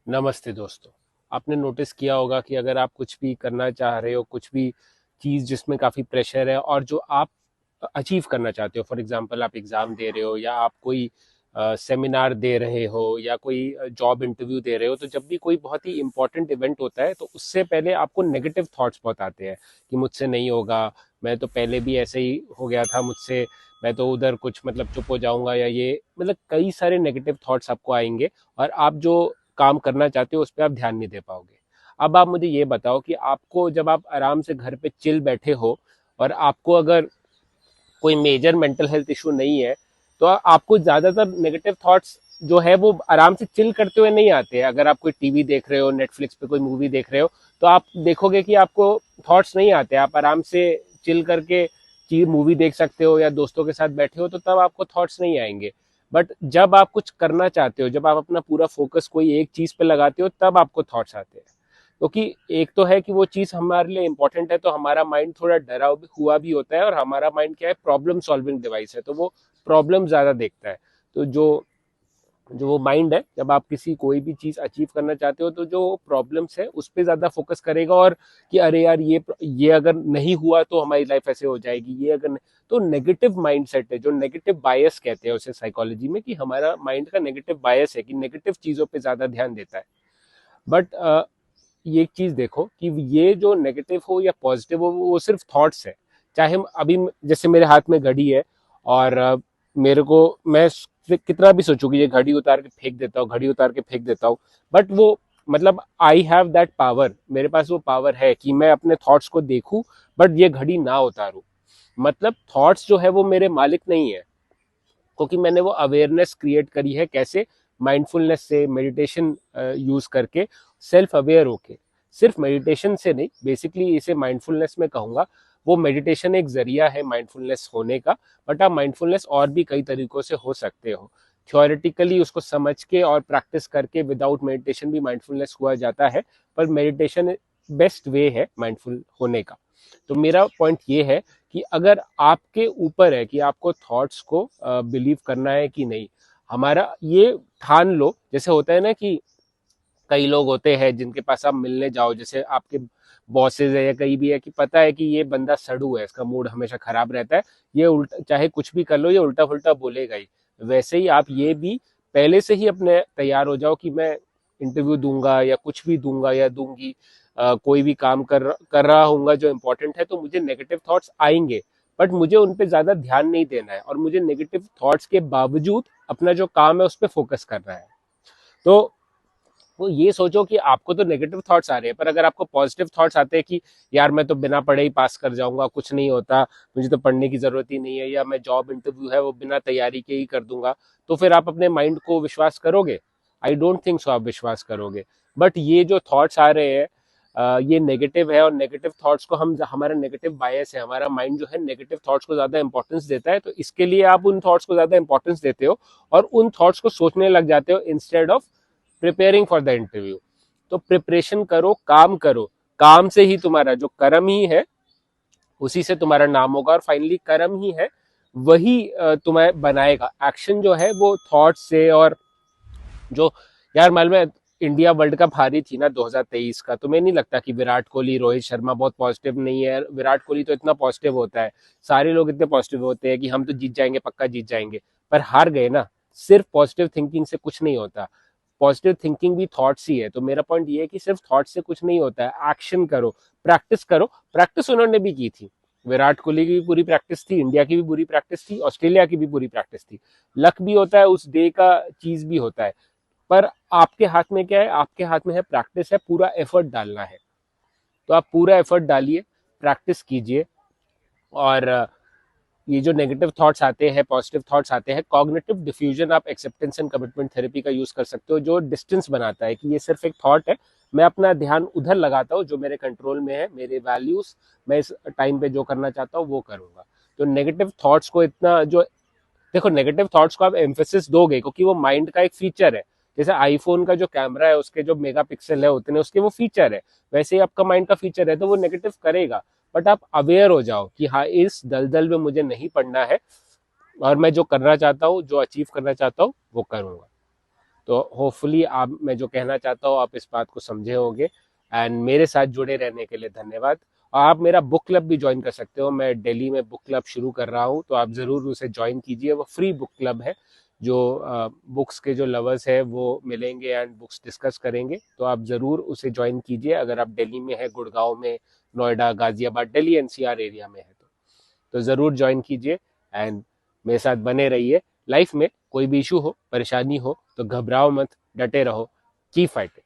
नमस्ते दोस्तों। आपने नोटिस किया होगा कि अगर आप कुछ भी करना चाह रहे हो, कुछ भी चीज़ जिसमें काफ़ी प्रेशर है और जो आप अचीव करना चाहते हो, फॉर एग्जांपल आप एग्ज़ाम दे रहे हो या आप कोई सेमिनार दे रहे हो या कोई जॉब इंटरव्यू दे रहे हो, तो जब भी कोई बहुत ही इंपॉर्टेंट इवेंट होता है तो उससे पहले आपको नेगेटिव थॉट्स बहुत आते हैं कि मुझसे नहीं होगा, मैं तो पहले भी ऐसे ही हो गया था मुझसे, मैं तो उधर कुछ मतलब चुप हो जाऊंगा, या ये मतलब कई सारे नेगेटिव थॉट्स आपको आएंगे और आप जो काम करना चाहते हो उस पर आप ध्यान नहीं दे पाओगे। अब आप मुझे ये बताओ कि आपको जब आप आराम से घर पे चिल बैठे हो और आपको अगर कोई मेजर मेंटल हेल्थ इशू नहीं है, तो आपको ज्यादातर नेगेटिव थॉट्स जो है वो आराम से चिल करते हुए नहीं आते हैं। अगर आप कोई टीवी देख रहे हो, नेटफ्लिक्स पे कोई मूवी देख रहे हो, तो आप देखोगे कि आपको थॉट्स नहीं आते। आप आराम से चिल करके चीज मूवी देख सकते हो या दोस्तों के साथ बैठे हो, तो तब आपको थॉट्स नहीं आएंगे। बट जब आप कुछ करना चाहते हो, जब आप अपना पूरा फोकस कोई एक चीज पे लगाते हो, तब आपको थॉट्स आते हैं। क्योंकि एक तो है कि वो चीज हमारे लिए इंपॉर्टेंट है, तो हमारा माइंड थोड़ा डरा हुआ भी होता है, और हमारा माइंड क्या है, प्रॉब्लम सॉल्विंग डिवाइस है, तो वो प्रॉब्लम ज्यादा देखता है। तो जो जो वो माइंड है, जब आप किसी कोई भी चीज अचीव करना चाहते हो, तो जो प्रॉब्लम्स है उस पर ज्यादा फोकस करेगा, और कि अरे यार ये अगर नहीं हुआ तो हमारी लाइफ ऐसे हो जाएगी, ये अगर नहीं, तो नेगेटिव माइंड सेट है, जो नेगेटिव बायस कहते हैं उसे साइकोलॉजी में, कि हमारा माइंड का नेगेटिव बायस है कि नेगेटिव चीजों पे ज्यादा ध्यान देता है। बट ये एक चीज देखो कि ये जो नेगेटिव हो या पॉजिटिव हो, वो सिर्फ थॉट्स है। चाहे हम अभी, जैसे मेरे हाथ में घड़ी है, और मेरे को, मैं कितना भी सोचूं कि ये घड़ी उतार के फेंक देता हूँ, घड़ी उतार के फेंक देता हूँ, बट वो मतलब आई हैव दैट पावर, मेरे पास वो पावर है कि मैं अपने थॉट्स को देखूं, बट ये घड़ी ना उतारूं। मतलब थॉट्स जो है वो मेरे मालिक नहीं है, क्योंकि मैंने वो अवेयरनेस क्रिएट करी है। कैसे? माइंडफुलनेस से, मेडिटेशन यूज करके, सेल्फ अवेयर होके। सिर्फ मेडिटेशन से नहीं, बेसिकली इसे माइंडफुलनेस में कहूंगा। वो मेडिटेशन एक जरिया है माइंडफुलनेस होने का, बट आप माइंडफुलनेस और भी कई तरीकों से हो सकते हो। थ्योरेटिकली उसको समझ के और प्रैक्टिस करके विदाउट मेडिटेशन भी माइंडफुलनेस हुआ जाता है, पर मेडिटेशन बेस्ट वे है माइंडफुल होने का। तो मेरा पॉइंट ये है कि अगर आपके ऊपर है कि आपको थॉट्स को बिलीव करना है कि नहीं। हमारा ये ठान लो, जैसे होता है ना कि कई लोग होते हैं जिनके पास आप मिलने जाओ, जैसे आपके बॉसेज है या कहीं भी है, कि पता है कि ये बंदा सड़ू है, इसका मूड हमेशा खराब रहता है, ये उल्टा चाहे कुछ भी कर लो ये उल्टा फुल्टा बोलेगा ही। वैसे ही आप ये भी पहले से ही अपने तैयार हो जाओ कि मैं इंटरव्यू दूंगा या कुछ भी दूंगा या दूंगी, कोई भी काम कर रहा हूँ जो इंपॉर्टेंट है, तो मुझे नेगेटिव थॉट्स आएंगे, बट मुझे उन पे ज्यादा ध्यान नहीं देना है, और मुझे नेगेटिव थॉट्स के बावजूद अपना जो काम है उस पर फोकस करना है। तो वो ये सोचो कि आपको तो नेगेटिव थॉट्स आ रहे हैं, पर अगर आपको पॉजिटिव थॉट्स आते हैं कि यार मैं तो बिना पढ़े ही पास कर जाऊंगा, कुछ नहीं होता, मुझे तो पढ़ने की जरूरत ही नहीं है, या मैं जॉब इंटरव्यू है वो बिना तैयारी के ही कर दूंगा, तो फिर आप अपने माइंड को विश्वास करोगे? आई डोंट थिंक सो आप विश्वास करोगे। बट ये जो थॉट्स आ रहे हैं, ये नेगेटिव है, और नेगेटिव थॉट्स को हम, हमारा नेगेटिव बायस है, हमारा माइंड जो है नेगेटिव थॉट्स को ज्यादा इंपॉर्टेंस देता है, तो इसके लिए आप उन थॉट्स को ज्यादा इंपॉर्टेंस देते हो और उन थॉट्स को सोचने लग जाते हो instead of preparing for the interview. तो प्रिपरेशन करो, काम करो, काम से ही तुम्हारा जो कर्म ही है, उसी से तुम्हारा नाम होगा, और फाइनली कर्म ही है वही तुम्हें बनाएगा। एक्शन जो है वो थॉट से। और जो, यार मालूम है, इंडिया वर्ल्ड कप हारी थी ना 2023 का, तुम्हें नहीं लगता कि विराट कोहली, रोहित शर्मा बहुत पॉजिटिव नहीं है? विराट कोहली तो इतना पॉजिटिव होता है, सारे लोग इतने पॉजिटिव होते हैं कि हम तो जीत जाएंगे, पक्का जीत जाएंगे, पर हार गए ना। सिर्फ पॉजिटिव थिंकिंग से कुछ नहीं होता, पॉजिटिव थिंकिंग भी थॉट्स ही है। तो मेरा पॉइंट ये है कि सिर्फ थॉट्स से कुछ नहीं होता है, एक्शन करो, प्रैक्टिस करो। प्रैक्टिस उन्होंने भी की थी, विराट कोहली की भी पूरी प्रैक्टिस थी, इंडिया की भी पूरी प्रैक्टिस थी, ऑस्ट्रेलिया की भी पूरी प्रैक्टिस थी। लक भी होता है, उस डे का चीज भी होता है, पर आपके हाथ में क्या है? आपके हाथ में है प्रैक्टिस, है पूरा एफर्ट डालना है। तो आप पूरा एफर्ट डालिए, प्रैक्टिस कीजिए। और ये जो नेगेटिव थॉट्स आते हैं, पॉजिटिव थॉट्स आते हैं, कॉग्निटिव डिफ्यूजन आप एक्सेप्टेंस एंड कमिटमेंट थेरेपी का यूज कर सकते हो, जो डिस्टेंस बनाता है कि ये सिर्फ एक थॉट है, मैं अपना ध्यान उधर लगाता हूँ जो मेरे कंट्रोल में है, मेरे वैल्यूज, मैं इस टाइम पे जो करना चाहता हूँ वो करूंगा। तो नेगेटिव थॉट्स को इतना जो, देखो नेगेटिव थॉट्स को आप एम्फेसिस दोगे क्योंकि वो माइंड का एक फीचर है। जैसे आईफोन का जो कैमरा है उसके जो मेगा पिक्सल है उतने उसके वो फीचर है, वैसे ही आपका माइंड का फीचर है, तो वो नेगेटिव करेगा। बट आप अवेयर हो जाओ कि हाँ, इस दलदल में मुझे नहीं पड़ना है, और मैं जो करना चाहता हूँ, जो अचीव करना चाहता हूँ वो करूंगा। तो होपफुली आप, मैं जो कहना चाहता हूँ आप इस बात को समझे होंगे। एंड मेरे साथ जुड़े रहने के लिए धन्यवाद। और आप मेरा बुक क्लब भी ज्वाइन कर सकते हो, मैं दिल्ली में बुक क्लब शुरू कर रहा हूँ, तो आप ज़रूर उसे ज्वाइन कीजिए। वो फ्री बुक क्लब है, जो बुक्स के जो लवर्स है वो मिलेंगे एंड बुक्स डिस्कस करेंगे, तो आप ज़रूर उसे ज्वाइन कीजिए अगर आप दिल्ली में है, गुड़गांव में, नोएडा, गाजियाबाद, दिल्ली एनसीआर एरिया में है तो ज़रूर ज्वाइन कीजिए एंड मेरे साथ बने रहिए। लाइफ में कोई भी इशू हो, परेशानी हो तो घबराओ मत, डटे रहो, कीप फाइटिंग।